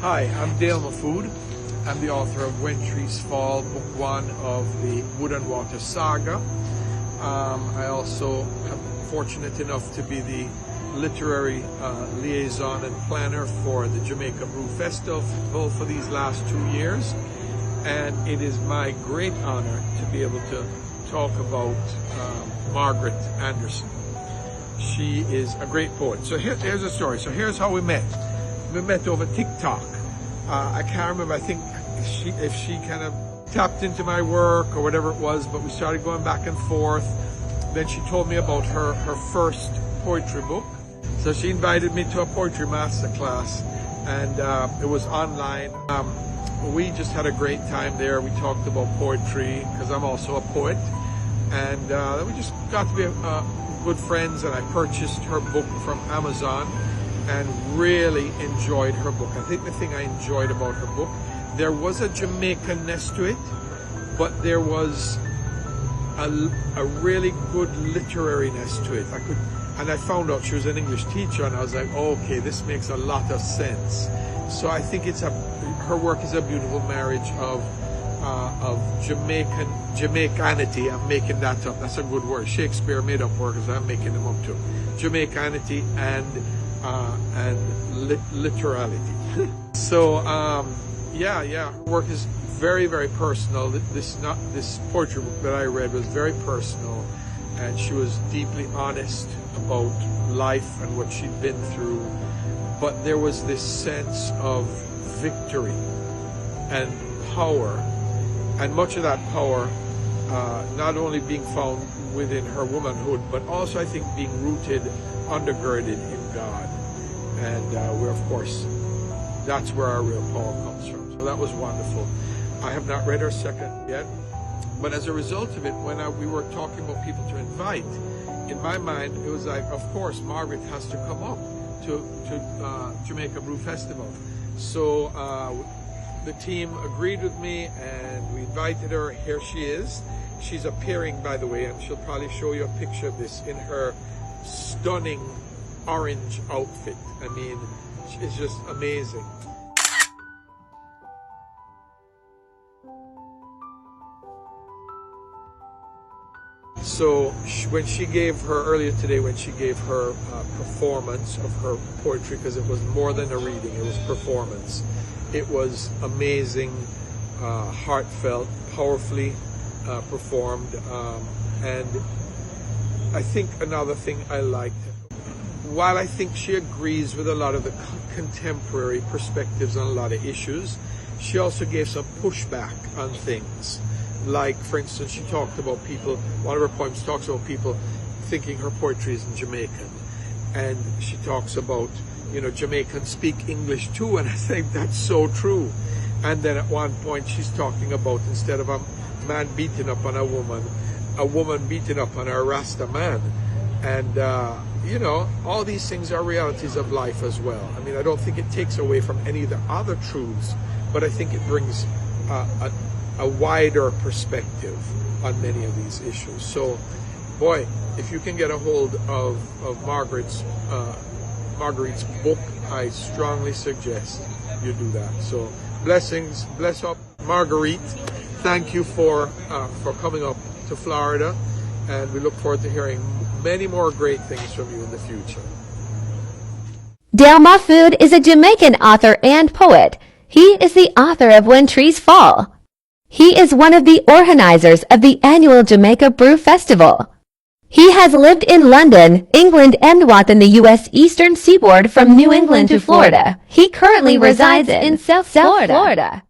Hi, I'm Dale Mahfood. I'm the author of When Trees Fall, Book 1 of the Wood and Water Saga. I also am fortunate enough to be the literary liaison and planner for the Jamaica Brew Festival for these last 2 years. And it is my great honor to be able to talk about Margaret Anderson. She is a great poet. So here's a story. So here's how we met. We met over TikTok. I can't remember, I think if she kind of tapped into my work or whatever it was, but we started going back and forth. Then she told me about her first poetry book. So she invited me to a poetry masterclass, and it was online. We just had a great time there. We talked about poetry, because I'm also a poet. And we just got to be good friends, and I purchased her book from Amazon and really enjoyed her book. I think the thing I enjoyed about her book, there was a Jamaican-ness to it, but there was a really good literariness to it. And I found out she was an English teacher, and I was like, oh, okay, this makes a lot of sense. So I think her work is a beautiful marriage of Jamaicanity. I'm making that up. That's a good word. Shakespeare made up words. I'm making them up too. Jamaicanity and literality. So yeah. Work is very, very personal. This poetry book that I read was very personal, and she was deeply honest about life and what she'd been through. But there was this sense of victory and power, and much of that power not only being found within her womanhood, but also I think being rooted, undergirded in God. And we're, of course, that's where our real power comes from. So that was wonderful. I have not read her second yet, but as a result of it, when we were talking about people to invite, in my mind, it was like, of course, Margaret has to come up to Jamaica Brew Festival. So the team agreed with me, and we invited her. Here she is. She's appearing, by the way, and she'll probably show you a picture of this in her stunning orange outfit. I mean, it's just amazing. So when she gave her, earlier today, when she gave her performance of her poetry, because it was more than a reading, it was performance. It was amazing, heartfelt, powerfully performed, and I think another thing I liked, while I think she agrees with a lot of the contemporary perspectives on a lot of issues, she also gave some pushback on things. Like, for instance, she talked about people, one of her poems talks about people thinking her poetry isn't Jamaican. And she talks about, Jamaicans speak English too, and I think that's so true. And then at one point she's talking about, instead of a man beating up on a woman beating up on a Rasta man. And, all these things are realities of life as well. I mean, I don't think it takes away from any of the other truths, but I think it brings a wider perspective on many of these issues. So, boy, if you can get a hold of Marguerite's book, I strongly suggest you do that. So, blessings, bless up, Marguerite. Thank you for coming up to Florida, and we look forward to hearing many more great things from you in the future. Dale Mahfood is a Jamaican author and poet. He is the author of When Trees Fall. He is one of the organizers of the annual Jamaica Brew Festival. He has lived in London, England, and within the U.S. Eastern Seaboard from New England to Florida. He currently resides in South Florida.